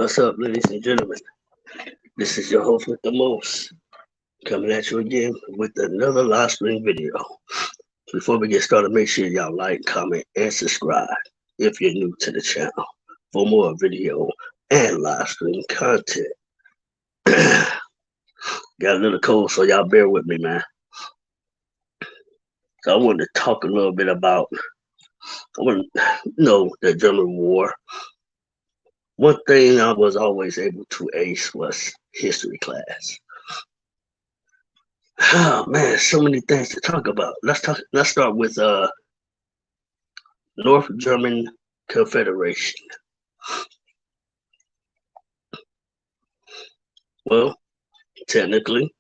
What's up, ladies and gentlemen? This is your host with the most, coming at you again with another live stream video. Before we get started, make sure y'all like, comment, and subscribe if you're new to the channel for more video and live stream content. Got a little cold, so y'all bear with me, man. So I wanted to talk a little bit about, the German War. One thing I was always able to ace was history class. Oh man, so many things to talk about. Let's start with North German Confederation. Well, technically,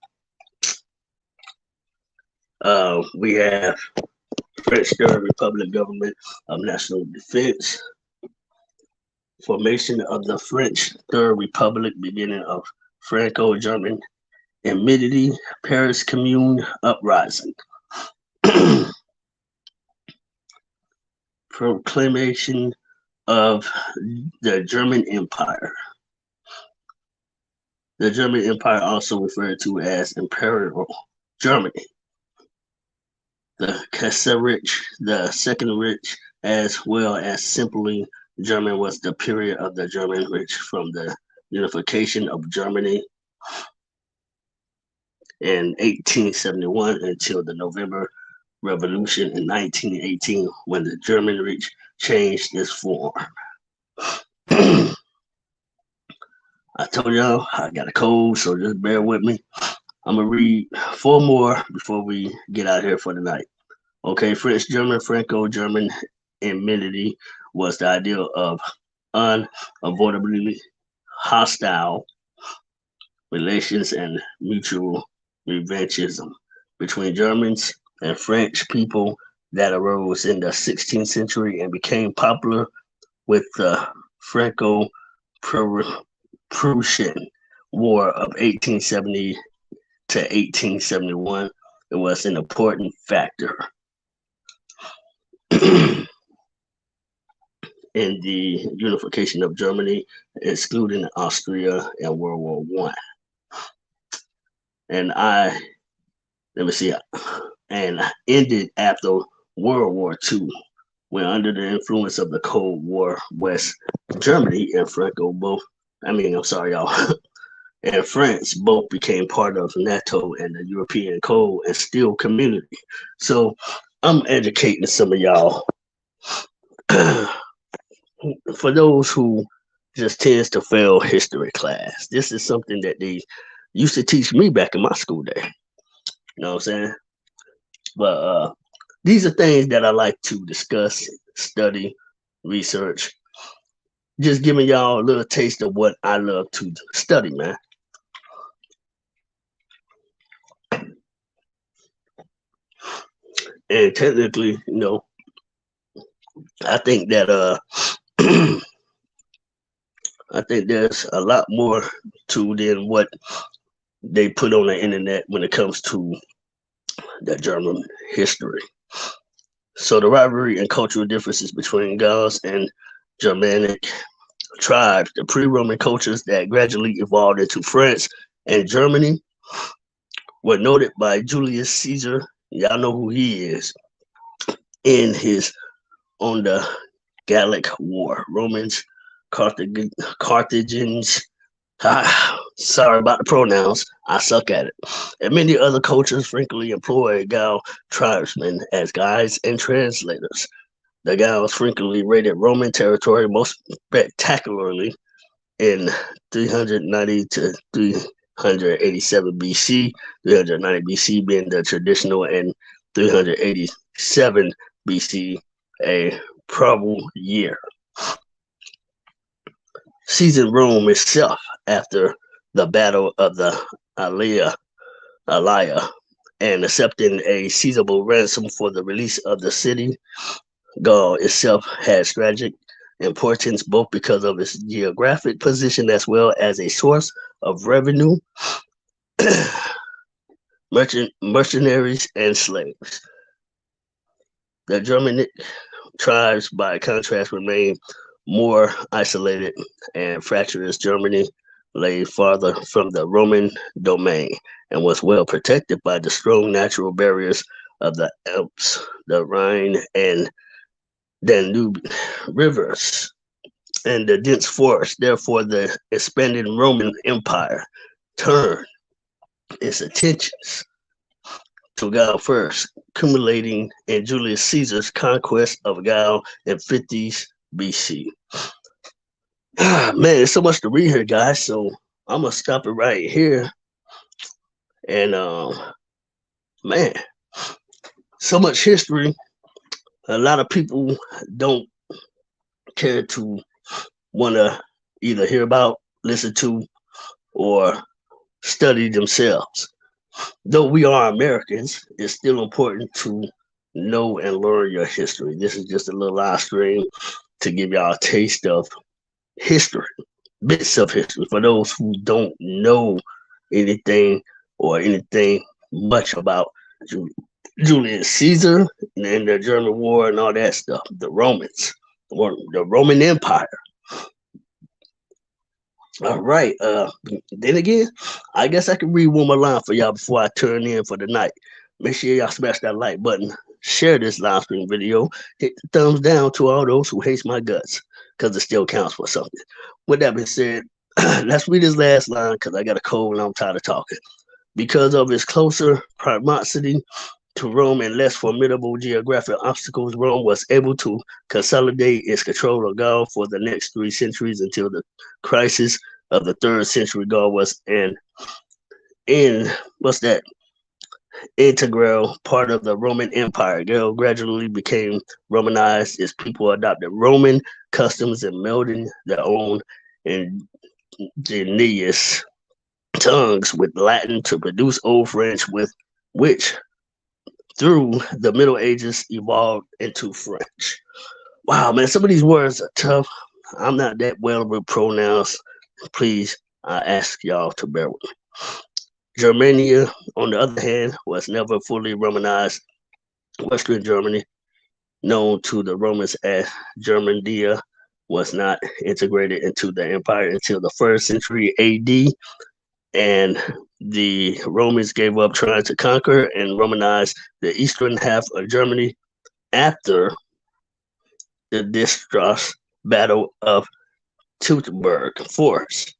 we have French Third Republic Government of National Defense, formation of the French Third Republic, beginning of Franco-German enmity, Paris Commune uprising, proclamation of the German Empire. The German Empire, also referred to as Imperial Germany. The Kaiserreich, the Second Reich, as well as simply German, was the period of the German Reich from the unification of Germany in 1871 until the November Revolution in 1918, when the German Reich changed its form. I told y'all I got a cold, so just bear with me. I'm gonna read 4 more before we get out here for the night. Okay, French-German, Franco-German enmity was the idea of unavoidably hostile relations and mutual revanchism between Germans and French people that arose in the 16th century and became popular with the Franco-Prussian War of 1870 to 1871. It was an important factor in the unification of Germany, excluding Austria in World War I. And ended after World War II, when under the influence of the Cold War, West Germany and and France both became part of NATO and the European Coal and Steel Community. So I'm educating some of y'all. For those who just tends to fail history class, this is something that they used to teach me back in my school day. You know what I'm saying? But these are things that I like to discuss, study, research. Just giving y'all a little taste of what I love to study, man. And technically, I think that I think there's a lot more to than what they put on the internet when it comes to the German history. So the rivalry and cultural differences between Gauls and Germanic tribes, the pre-Roman cultures that gradually evolved into France and Germany, were noted by Julius Caesar. Y'all know who he is. In his On the Gallic War, Romans, Carthaginians, sorry about the pronouns, I suck at it, and many other cultures frequently employ Gaul tribesmen as guides and translators. The Gauls frequently raided Roman territory, most spectacularly in 390 to 387 BC, 390 BC being the traditional, and 387 BC a probable year. Seizing Rome itself after the Battle of the Allia, and accepting a seizable ransom for the release of the city. Gaul itself had strategic importance both because of its geographic position as well as a source of revenue, mercenaries, and slaves. The Germanic tribes, by contrast, remained more isolated and fractious Germany lay farther from the Roman domain and was well protected by the strong natural barriers of the Alps, the Rhine, and Danube rivers, and the dense forest. Therefore, the expanding Roman Empire turned its attentions to Gaul first, culminating in Julius Caesar's conquest of Gaul in 50s BC. Man, there's so much to read here, guys. So I'm gonna stop it right here. And man, so much history. A lot of people don't care to want to either hear about, listen to, or study themselves. Though we are Americans, it's still important to know and learn your history. This is just a little live stream to give y'all a taste of history, bits of history for those who don't know anything or anything much about Julius Caesar and the German War and all that stuff, the Romans, the Roman Empire. All right. Then again, I guess I can read one more line for y'all before I turn in for the night. Make sure y'all smash that like button, share this live stream video, hit the thumbs down to all those who hate my guts, because it still counts for something. With that being said, let's read this last line because I got a cold and I'm tired of talking. Because of its closer proximity to Rome and less formidable geographic obstacles, Rome was able to consolidate its control of Gaul for the next 3 centuries until the crisis of the 3rd century. Gaul was integral part of the Roman Empire. Gaul gradually became Romanized as people adopted Roman customs and melding their own ingenious tongues with Latin to produce Old French, with which through the Middle Ages evolved into French. Wow, man, some of these words are tough. I'm not that well with pronouns. Please, I ask y'all to bear with me. Germania, on the other hand, was never fully Romanized. Western Germany, known to the Romans as Germania, was not integrated into the empire until the 1st century AD, and the Romans gave up trying to conquer and Romanize the eastern half of Germany after the disastrous Battle of Teutoburg Forest.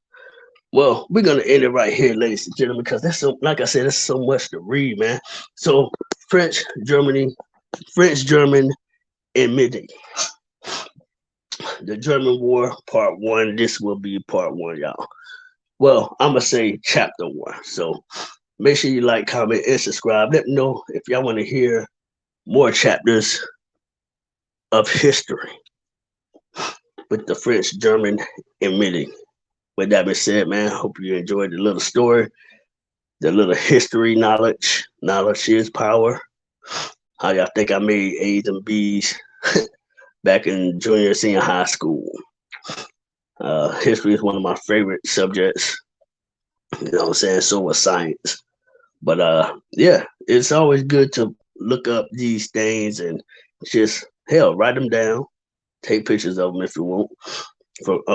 Well, we're gonna end it right here, ladies and gentlemen, because that's so, like I said, there's so much to read, man. So French, German enmity. The German War, Part 1. This will be Part 1, y'all. Well, I'm gonna say Chapter 1. So make sure you like, comment, and subscribe. Let me know if y'all want to hear more chapters of history with the French German enmity. With that being said, man, hope you enjoyed the little story, the little history knowledge. Knowledge is power. How y'all think I made A's and B's back in junior, senior high school? History is one of my favorite subjects. You know what I'm saying? So was science. But yeah, it's always good to look up these things and just, hell, write them down. Take pictures of them if you want,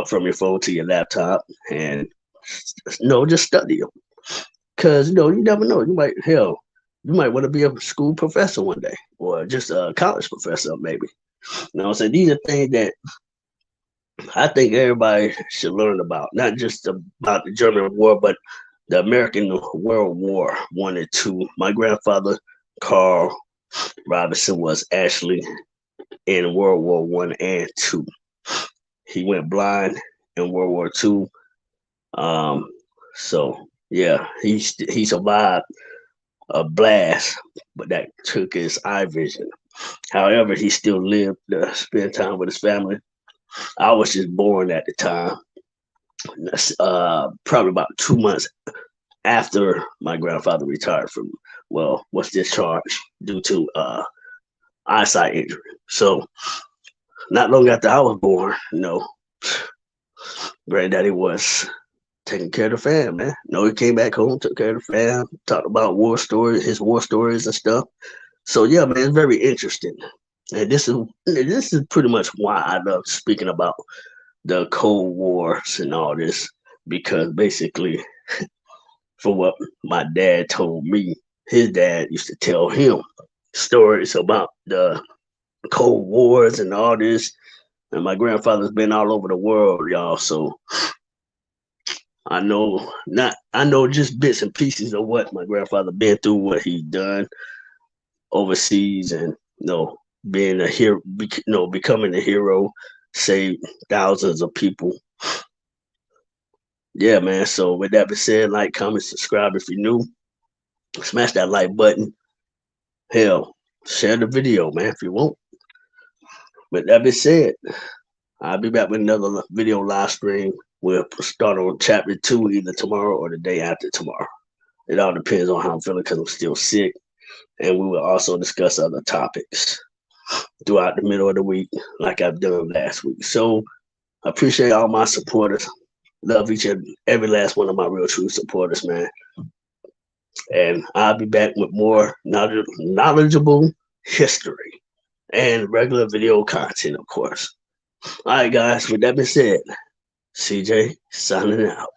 from your phone to your laptop, and just study them. Because you never know. You might want to be a school professor one day, or just a college professor maybe. You know what I'm saying? These are things that I think everybody should learn about, not just about the German War, but the American World War I and II. My grandfather, Carl Robinson, was actually in World War I and II. He went blind in World War II. So yeah, he survived a blast, but that took his eye vision. However, he still lived to spend time with his family. I was just born at the time. Probably about 2 months after my grandfather retired was discharged due to eyesight injury. So not long after I was born, granddaddy was taking care of the fam, man. He came back home, took care of the fam, talked about his war stories and stuff. So yeah, man, it's very interesting. And this is pretty much why I love speaking about the Cold Wars and all this, because basically, for what my dad told me, his dad used to tell him stories about the Cold Wars and all this. And my grandfather's been all over the world, y'all. So I know just bits and pieces of what my grandfather been through, what he done overseas, and being a hero, becoming a hero, saved thousands of people. Yeah, man. So with that being said, like, comment, subscribe if you're new. Smash that like button. Hell, share the video, man, if you want. With that being said, I'll be back with another video live stream. We'll start on chapter 2 either tomorrow or the day after tomorrow. It all depends on how I'm feeling because I'm still sick. And we will also discuss other topics throughout the middle of the week, like I've done last week. So I appreciate all my supporters. Love each and every last one of my real true supporters, man. And I'll be back with more knowledgeable history and regular video content, of course. All right, guys, with that being said, CJ signing out.